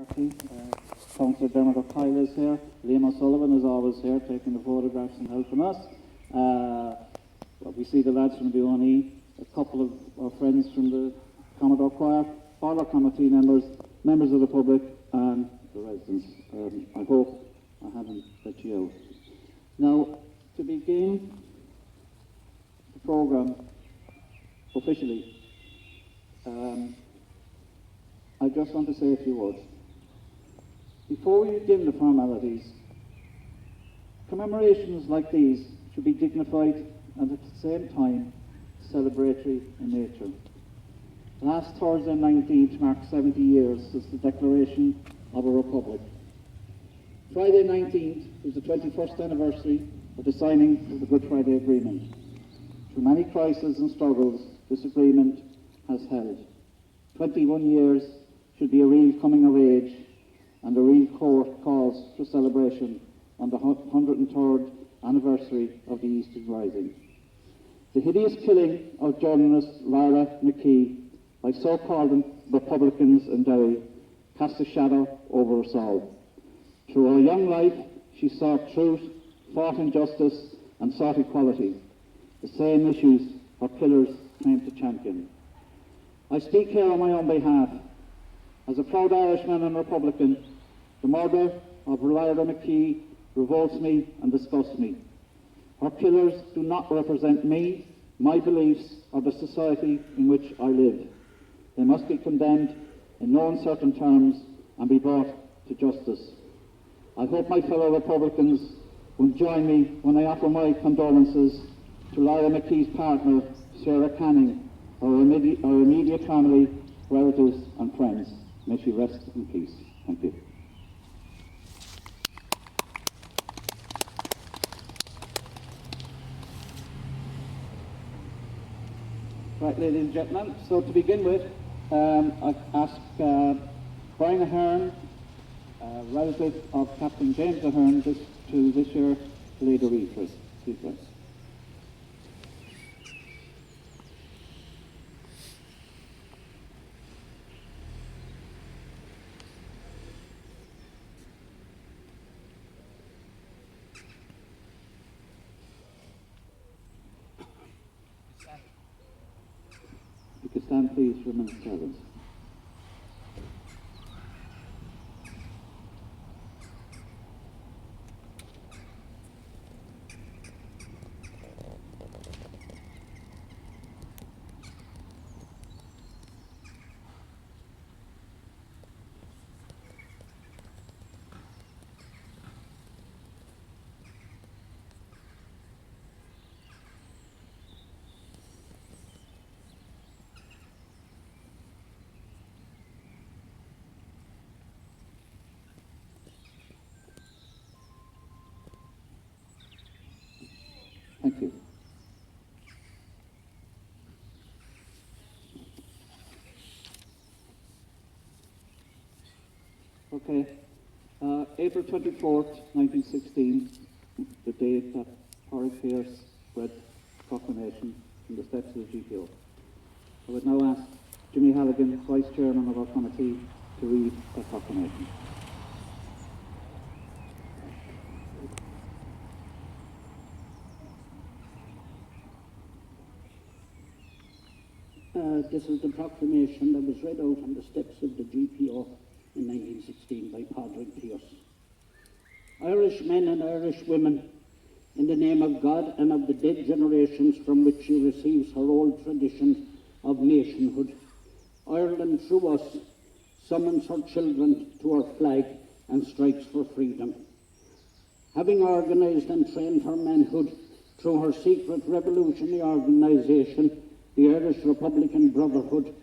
Party. Councillor Dermot O'Kyle is here. Liam O'Sullivan is always here, taking the photographs and helping us. We see the lads from the ONE, a couple of our friends from the Commodore Choir, all our committee members, members of the public, and the residents. I hope I haven't let you out. Now, to begin the programme officially, I just want to say a few words. Before we begin the formalities, commemorations like these should be dignified and at the same time celebratory in nature. Last Thursday 19th marked 70 years since the declaration of a republic. Friday 19th was the 21st anniversary of the signing of the Good Friday Agreement. Through many crises and struggles, this agreement has held. 21 years should be a real coming of age and a real cause for celebration on the 103rd anniversary of the Eastern Rising. The hideous killing of journalist Lara McKee by so-called Republicans in Derry cast a shadow over us all. Through her young life, she sought truth, fought injustice, and sought equality, the same issues her killers claimed to champion. I speak here on my own behalf. As a proud Irishman and Republican, the murder of Lara McKee revolts me and disgusts me. Her killers do not represent me, my beliefs, or the society in which I live. They must be condemned in no uncertain terms and be brought to justice. I hope my fellow Republicans will join me when I offer my condolences to Lara McKee's partner, Sarah Canning, her immediate family, relatives and friends. May she rest in peace. Thank you. Right, ladies and gentlemen, so to begin with, I ask Brian Ahern, relative of Captain James Ahern, to this year lead a read for us. Please, guys. You could stand, please, for a minute's silence. Thank you. Okay. April 24th, 1916, the day that Horace Pierce read proclamation from the steps of the GPO. I would now ask Jimmy Halligan, Vice Chairman of our committee, to read the proclamation. This is the proclamation that was read out on the steps of the GPO in 1916 by Padraig Pierce. Irish men and Irish women, in the name of God and of the dead generations from which she receives her old tradition of nationhood, Ireland through us summons her children to her flag and strikes for freedom. Having organised and trained her manhood through her secret revolutionary organisation, the Irish Republican Brotherhood,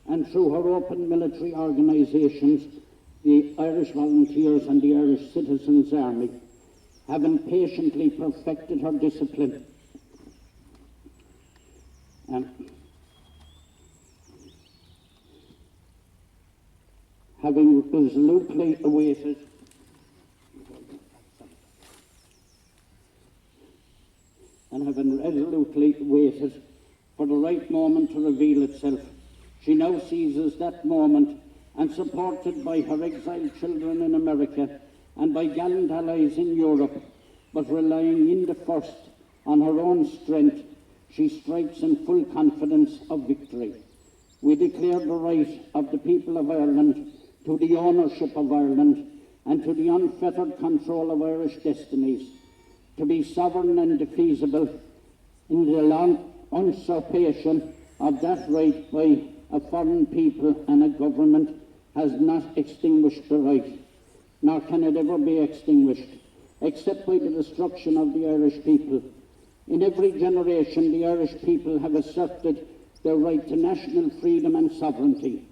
and through her open military organisations, the Irish Volunteers and the Irish Citizens' Army, having patiently perfected her discipline and having resolutely awaited for the right moment to reveal itself. She now seizes that moment and supported by her exiled children in America and by gallant allies in Europe, but relying in the first on her own strength, she strikes in full confidence of victory. We declare the right of the people of Ireland to the ownership of Ireland and to the unfettered control of Irish destinies, to be sovereign and defeasible in the long usurpation of that right by a foreign people and a government has not extinguished the right, nor can it ever be extinguished, except by the destruction of the Irish people. In every generation, the Irish people have asserted their right to national freedom and sovereignty.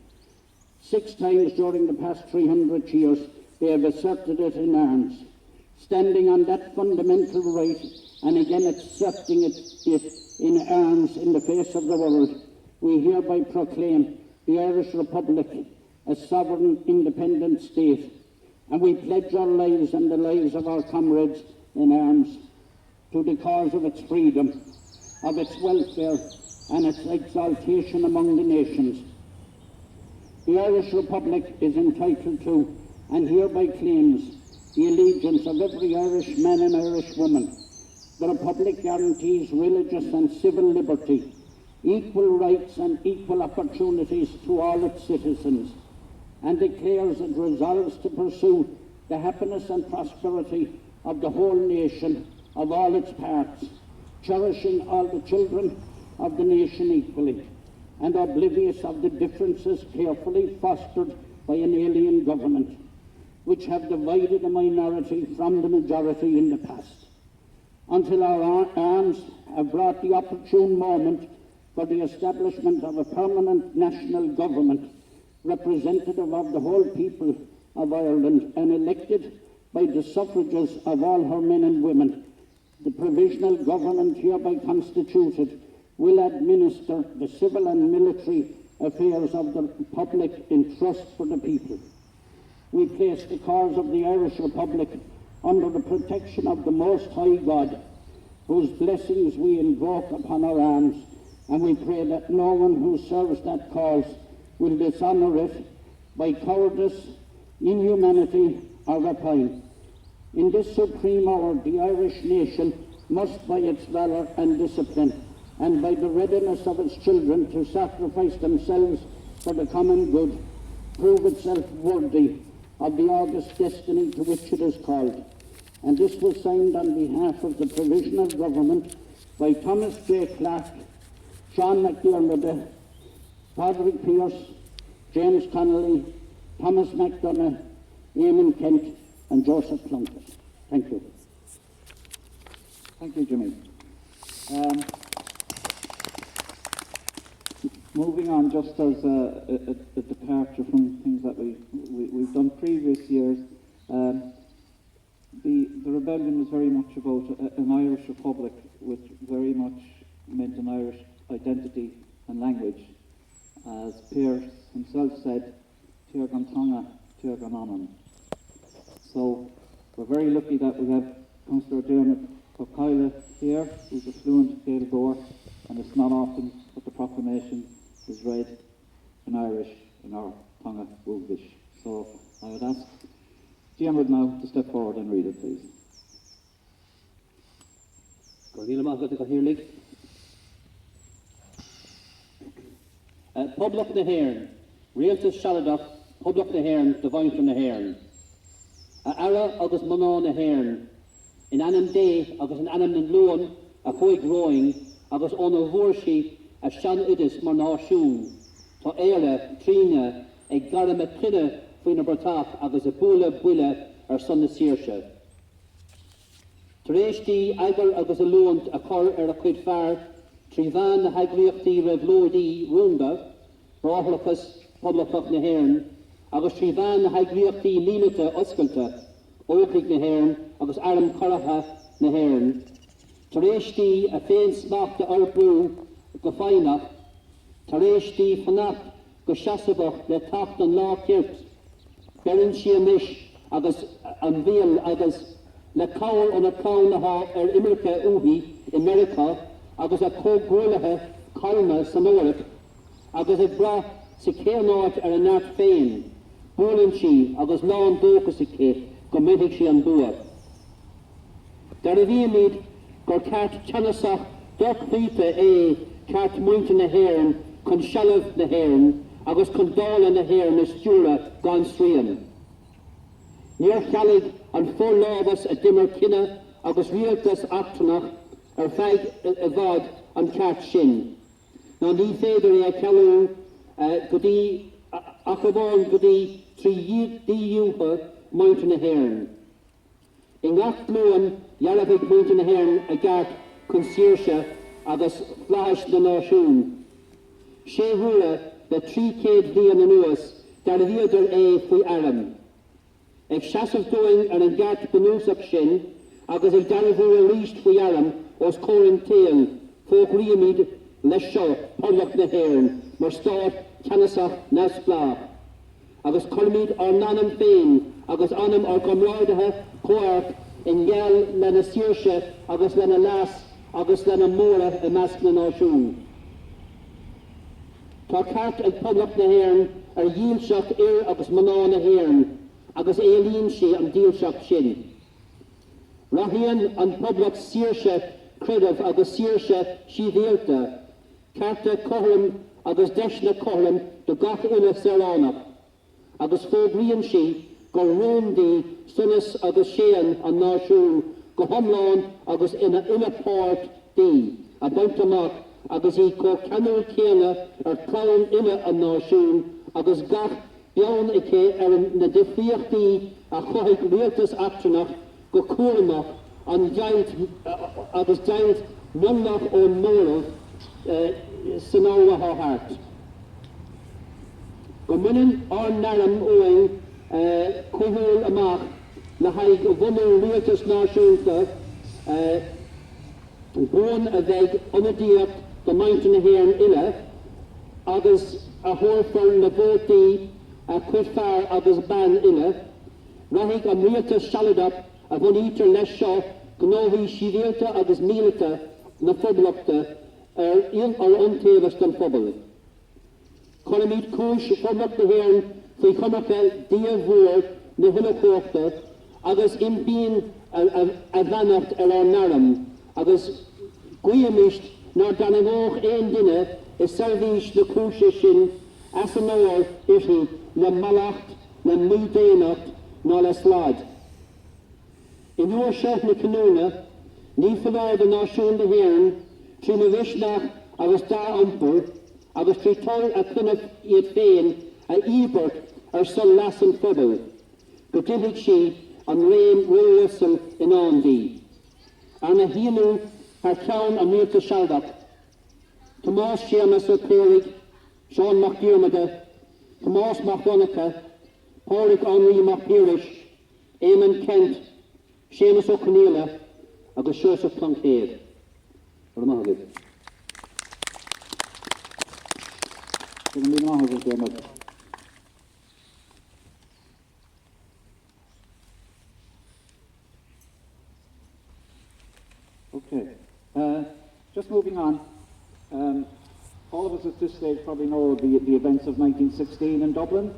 6 times during the past 300 years, they have asserted it in arms. Standing on that fundamental right, and again accepting it in arms in the face of the world, we hereby proclaim the Irish Republic a sovereign, independent state, and we pledge our lives and the lives of our comrades in arms to the cause of its freedom, of its welfare, and its exaltation among the nations. The Irish Republic is entitled to, and hereby claims, the allegiance of every Irish man and Irish woman. The Republic guarantees religious and civil liberty, equal rights and equal opportunities to all its citizens, and declares it resolves to pursue the happiness and prosperity of the whole nation, of all its parts, cherishing all the children of the nation equally, and oblivious of the differences carefully fostered by an alien government, which have divided the minority from the majority in the past, until our arms have brought the opportune moment for the establishment of a permanent national government, representative of the whole people of Ireland and elected by the suffrages of all her men and women. The provisional government hereby constituted will administer the civil and military affairs of the Republic in trust for the people. We place the cause of the Irish Republic under the protection of the Most High God, whose blessings we invoke upon our arms, and we pray that no one who serves that cause will dishonour it by cowardice, inhumanity, or rapine. In this supreme hour, the Irish nation must, by its valour and discipline, and by the readiness of its children to sacrifice themselves for the common good, prove itself worthy of the august destiny to which it is called. And this was signed on behalf of the Provisional Government by Thomas J. Clark, Sean McDermott, Padraig Pearse, James Connolly, Thomas McDonough, Eamon Kent, and Joseph Plunkett. Thank you. Thank you, Jimmy. Moving on, just as a departure from things that we've done previous years, the rebellion was very much about an Irish Republic, which very much meant an Irish identity and language. As Pearse himself said, Tír Tonga, Tír Annan. So we're very lucky that we have Councillor Dermot Cocaila here, who's a fluent Gaeilgeoir, and it's not often that the proclamation is read in Irish in our Tonga Bugdish. So I would ask Dermot now to step forward and read it, please. Public na Hairn, Realtas Shaladach, Public na Hairn, Divine na Hairn. Ara agus Maná na Hairn, in Anam Day, agus in Anam na Luan, a Choig Growing, agus Ona Vorshi, a Shan Udis Maná Shún, to Eire, Trina, a Garama Trina, Fina Bertach, agus a Bula Bula, ar Son na Sirsha. Taréishtí Agar agus a Luant, a Cor a Cuid Far, Trivan na Hagliachti Revlodi Runda, Brachlachas Publicach na Hairn, agus Trivan na Hagliachti Lilita Osculta, Oaklig na Hairn, agus Aram Coracha na Hairn. Taréishtí a Féin Smach de Arbú go Fainach, Taréishtí Fanach go Shasabach le Tacht an Lá Kirt, Berin Siamish agus an Víal agus le Cawl an a Cawl na Ha Imrica Uhi, America, agus a Cobh Calma Samoric, agus a bra sa Cairnáid ar a Nart Féin, Búlan sí agus lán dóchas i cé go mbeidh sí an bua. Dar a bhí míad gur ceart teanasach dochhuite ceart muinte na hÉireann chun sealamh na hÉireann agus chun dála na hÉireann is dúra gan srían. Níor chealaigh an fórlábhas a dimmer cinenne agus rialtas achtanach feig a bhd an ceart sin. Ná ní féidir é cealú go dtí ach a bháin go dtí trí díúpa muinte na hÉireann. I ngach blúan dhearabh muinte na hÉireann a gceart chun saoirse agus phláis na náisiún. Sé bhuaile le 300 bliain anuas dar a bhíodir faoi airm. Ag seasamh dóing ar an gceart banúsach sin agus ag darabhú a ríist faoi airm os córan téal fóg riamid leis seo podlach na hÉireann mar stáit ceanasach nas blách. Agus colmid ar nanam féin agus anam ar gomráidathe cóart in gheall lena saoirse agus lena las agus lena móra i measc na náisiún. Tá ceart ag podlach na hÉireann ar díalseach agus maná na hÉireann agus élíonn sé an díalseach sin. Rahíonn an podlach saoirse credamh agus saoirse sídhéalta, cearta cothlam agus deisna cothlam do gach uile saránach, agus fógraíonn sí gur rómdaí sunas agus séan an náisiún go thomláin agus ina páirt daí a baint amach agus í có ceanúil céanna ar clann ine an náisiún agus gach beann i cé ar na difríochtaí a chothaigh rialtas achtanach go cuaramach an deint agus deint numnach ón móra san áha hart. Go muineann an naram óing chuthúil amach na haig bhunú rialtas náisiúnta bhuan a bheith ionadíocht do mainte na hÉireann ile agus a thórfar na bótaí a chuid fearr agus ban ile, raigh an rialtas sealadach a bhain ítar leis seo gnóthaí sídhéalta agus míleata na phoblachta ar iontaobhas don phobal. Chonamid cúis phoblach na hÉireann faoi chumacha díomhhuair na huileachta agus imbíonn a bheannacht ar an naram agus guaimist nar dan an óch éon duine is servís na cúise sin as an óir isí na malacht na múdéanacht ná le sláid. In uair seo na canúna, ní fallóid a náisiún na hÉireann trí na bhisneach agus dá ampur agus trí tóir a cunamh iad féin a íbert ar son las an phobal, go dtithe sí an réim roiasam in andaí. Ar na híanú ar ceann a mílta sealdach. Tomás Seamus ó Cléirigh, Seán Mac Diarmada, Tomás Mac Donacha, Pádraig Henry Mac Píris, Éamon Kent, Seamus ó Cornéla agus Seosamh Cloncéad. Okay, just moving on. All of us at this stage probably know the events of 1916 in Dublin.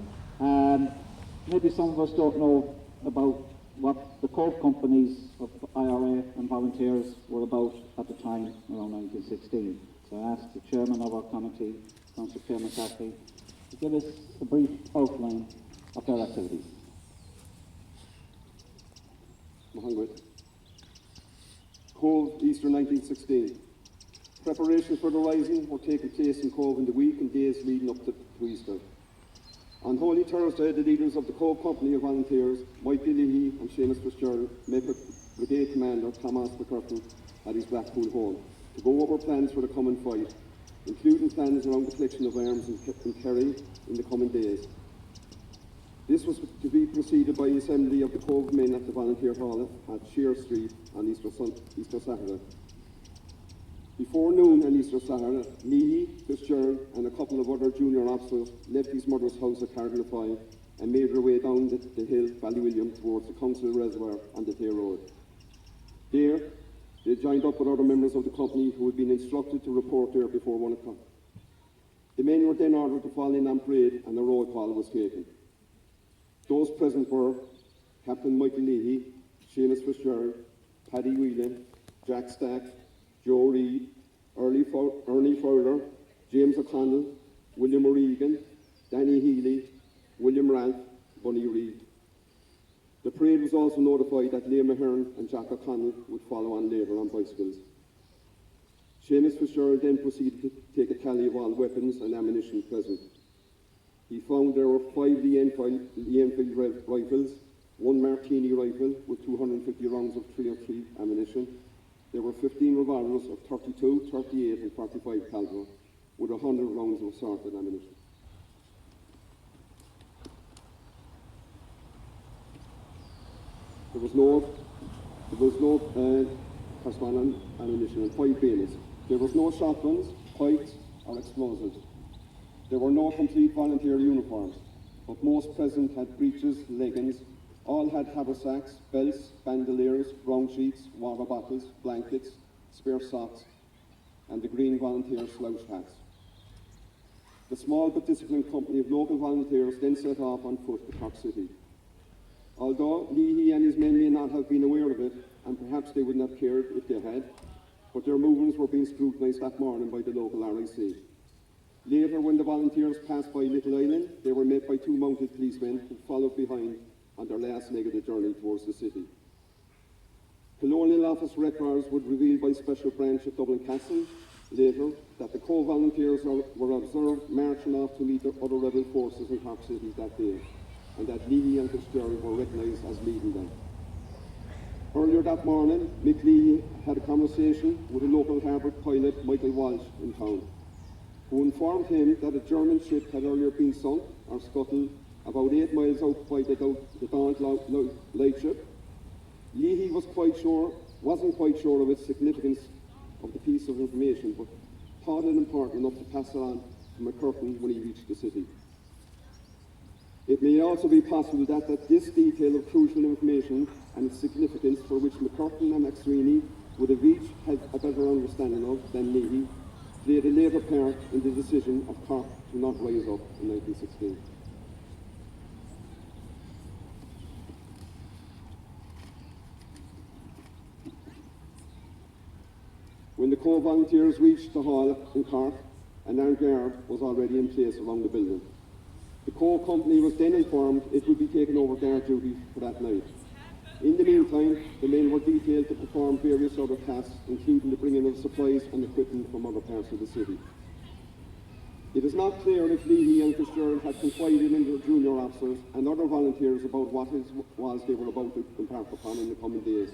Maybe some of us don't know about what the Cobh companies of IRA and volunteers were about at the time around 1916. So I asked the chairman of our committee, Councillor Pierre McCarthy, to give us a brief outline of their activities. Cobh, Easter 1916. Preparations for the rising were taking place in Cobh in the week and days leading up to Easter. On Holy Thursday, the leaders of the Cobh Company of Volunteers, Michael Leahy and Seamus Fitzgerald, met with Brigade Commander Thomas McCurtain at his Blackpool home to go over plans for the coming fight, including plans around the collection of arms in Kerry in the coming days. This was to be preceded by the assembly of the Cobh men at the Volunteer Hall at Shear Street on Easter Saturday. Before noon on Easter Saturday, Leahy, Fitzgerald and a couple of other junior officers left his mother's house at Cardiff and made their way down the hill, Ballywilliam, towards the Council Reservoir on the Tay Road. There, they joined up with other members of the company who had been instructed to report there before 1 o'clock. The men were then ordered to fall in on parade and a roll call was taken. Those present were Captain Michael Leahy, Seamus Fitzgerald, Paddy Whelan, Jack Stack, Joe Reid, Ernie Fowler, James O'Connell, William O'Regan, Danny Healy, William Ralph, Bunny Reid. The parade was also notified that Liam Ahern and Jack O'Connell would follow on later on bicycles. Seamus Fitzgerald then proceeded to take a tally of all weapons and ammunition present. He found there were 5 Lee Enfield rifles, 1 Martini rifle with 250 rounds of 303 ammunition. There were 15 revolvers of 32, 38 and 45 caliber with 100 rounds of assorted ammunition. There was no corresponding ammunition and 5 bayonets. There was no shotguns, pikes or explosives. There were no complete volunteer uniforms, but most present had breeches, leggings. All had haversacks, belts, bandoliers, brown sheets, water bottles, blankets, spare socks, and the green volunteer slouch hats. The small but disciplined company of local volunteers then set off on foot to Cork City. Although Leahy and his men may not have been aware of it, and perhaps they wouldn't have cared if they had, but their movements were being scrutinised that morning by the local RIC. Later, when the volunteers passed by Little Island, they were met by 2 mounted policemen who followed behind on their last leg of the journey towards the city. Colonial Office records would reveal by Special Branch of Dublin Castle later that the Cobh volunteers were observed marching off to meet the other rebel forces in Cork City that day, and that Leahy and Fitzgerald were recognised as leading them. Earlier that morning, Mick Leahy had a conversation with a local harbour pilot, Michael Walsh, in town, who informed him that a German ship had earlier been sunk or scuttled about 8 miles out by the Daunt lightship. Leahy wasn't quite sure of its significance of the piece of information, but thought it important enough to pass it on to McCurtain when he reached the city. It may also be possible that this detail of crucial information and its significance, for which McCurtain and McSweeney would have each had a better understanding of than Leahy, played a later part in the decision of Cork to not rise up in 1916. When the Cobh volunteers reached the hall in Cork, an armed guard was already in place around the building. The Cobh company was then informed it would be taking over guard duty for that night. In the meantime, the men were detailed to perform various other tasks, including the bringing of supplies and equipment from other parts of the city. It is not clear if Leahy and Fitzgerald had confided in their junior officers and other volunteers about what it was they were about to embark upon in the coming days.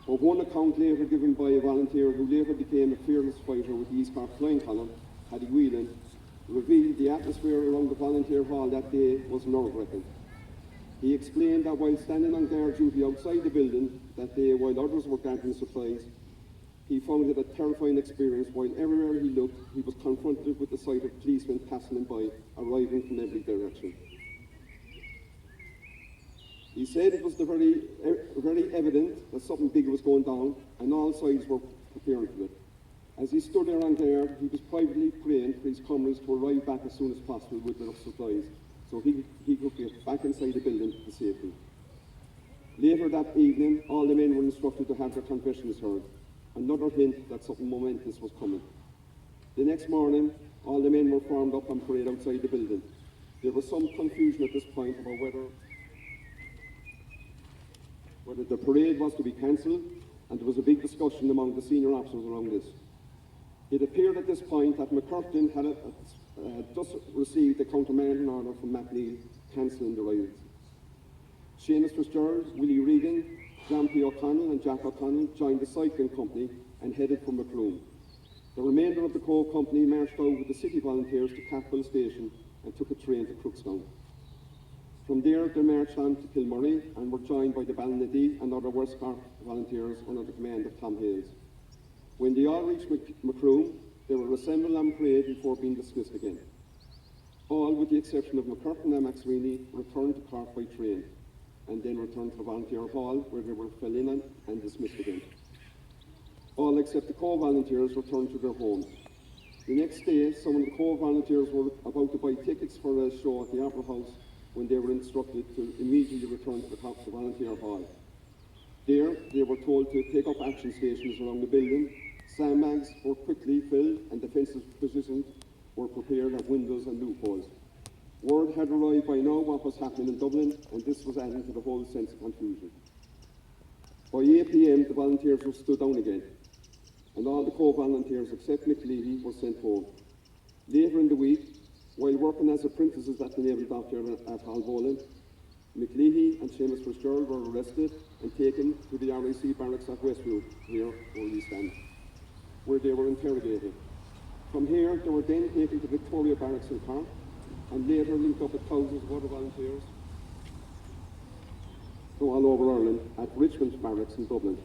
But one account later given by a volunteer who later became a fearless fighter with the East Cork Flying Column, Paddy Whelan, revealed the atmosphere around the volunteer hall that day was nerve-wracking. He explained that while standing on guard duty outside the building that day while others were gathering supplies, he found it a terrifying experience. While everywhere he looked, he was confronted with the sight of policemen passing him by, arriving from every direction. He said it was very evident that something big was going down, and all sides were preparing for it. As he stood there on guard, he was privately praying for his comrades to arrive back as soon as possible with enough supplies, so he could get back inside the building to safety. Later that evening, all the men were instructed to have their confessions heard, another hint that something momentous was coming. The next morning, all the men were formed up on parade outside the building. There was some confusion at this point about whether the parade was to be cancelled, and there was a big discussion among the senior officers around this. It appeared at this point that McCurtain had just received a countermanding order from MacNeil cancelling the riots. Seamus Fitzgerald, Willie Regan, John P. O'Connell and Jack O'Connell joined the cycling company and headed for Macroom. The remainder of the Cobh company marched out with the city volunteers to Capel Station and took a train to Crookstown. From there, they marched on to Kilmurray and were joined by the Ballinadee and other West Cork volunteers under the command of Tom Hales. When they all reached Macroom, they were assembled on parade before being dismissed again. All, with the exception of McCurtain and McSweeney, returned to Cork by train, and then returned to the Volunteer Hall, where they were fell in and dismissed again. All except the Cobh volunteers returned to their homes. The next day, some of the Cobh volunteers were about to buy tickets for a show at the Opera House when they were instructed to immediately return to the volunteer hall. There, they were told to take up action stations around the building. Sandbags were quickly filled and defensive positions were prepared at windows and loopholes. Word had arrived by now what was happening in Dublin, and this was adding to the whole sense of confusion. By 8 p.m, the volunteers were stood down again, and all the Cobh volunteers except McLeahy were sent home. Later in the week, while working as apprentices at the Naval Dockyard at Halvolan, McLeahy and Seamus Fitzgerald were arrested and taken to the RIC barracks at Westview, here where we stand, where they were interrogated. From here, they were then taken to Victoria Barracks in Cork, and later linked up with thousands of other volunteers from all over Ireland at Richmond Barracks in Dublin,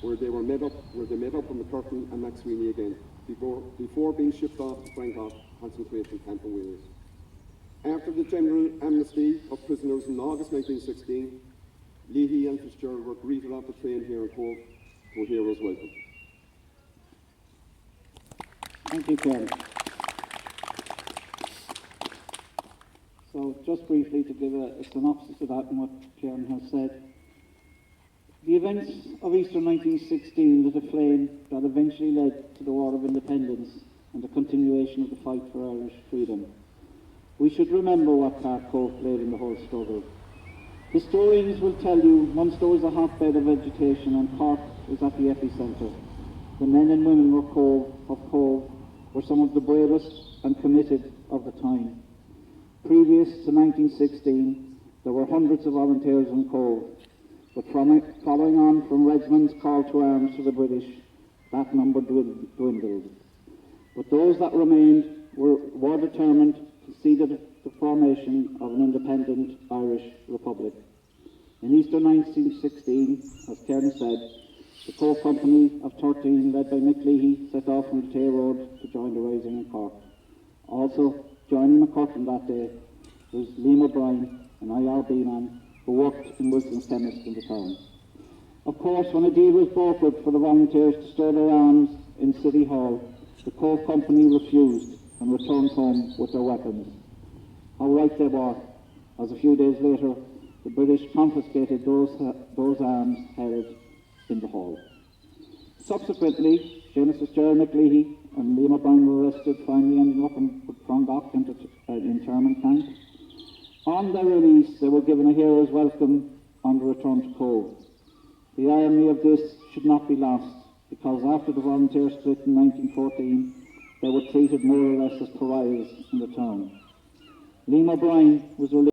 where they met up with McCurtain and McSweeney again, before being shipped off to Frankhoff concentration camp in Wales. After the general amnesty of prisoners in August 1916, Leahy and Fitzgerald were greeted off the train here in Cobh to a hero's welcome. Thank you, Karen. So, just briefly to give a synopsis of that and what Karen has said. The events of Easter 1916 lit a flame that eventually led to the War of Independence and the continuation of the fight for Irish freedom. We should remember what part Cobh played in the whole struggle. Historians will tell you Munster was a hotbed of education and Cork was at the epicentre. The men and women of Cobh were some of the bravest and committed of the time. Previous to 1916, there were hundreds of volunteers in Cobh, but following on from Redmond's call to arms to the British, that number dwindled. But those that remained were determined to see the formation of an independent Irish Republic. In Easter 1916, as Karen said, the Cobh Company of 13, led by Mick Leahy, set off from the Tay Road to join the rising in Cork. Also joining McCurtain that day was Liam O'Brien and I.R. Beeman, who worked in Wilson's Chemist in the town. Of course, when a deal was brokered for the volunteers to store their arms in City Hall, the Cobh Company refused and returned home with their weapons. How right they were, as a few days later, the British confiscated those arms held in the hall. Subsequently, Seamus Fitzgerald, McLeahy and Liam O'Brien were arrested, finally ending up in Frangoch internment camp. On their release, they were given a hero's welcome on the return to Cobh. The irony of this should not be lost, because after the volunteer split in 1914, they were treated more or less as pariahs in the town. Liam O'Brien was released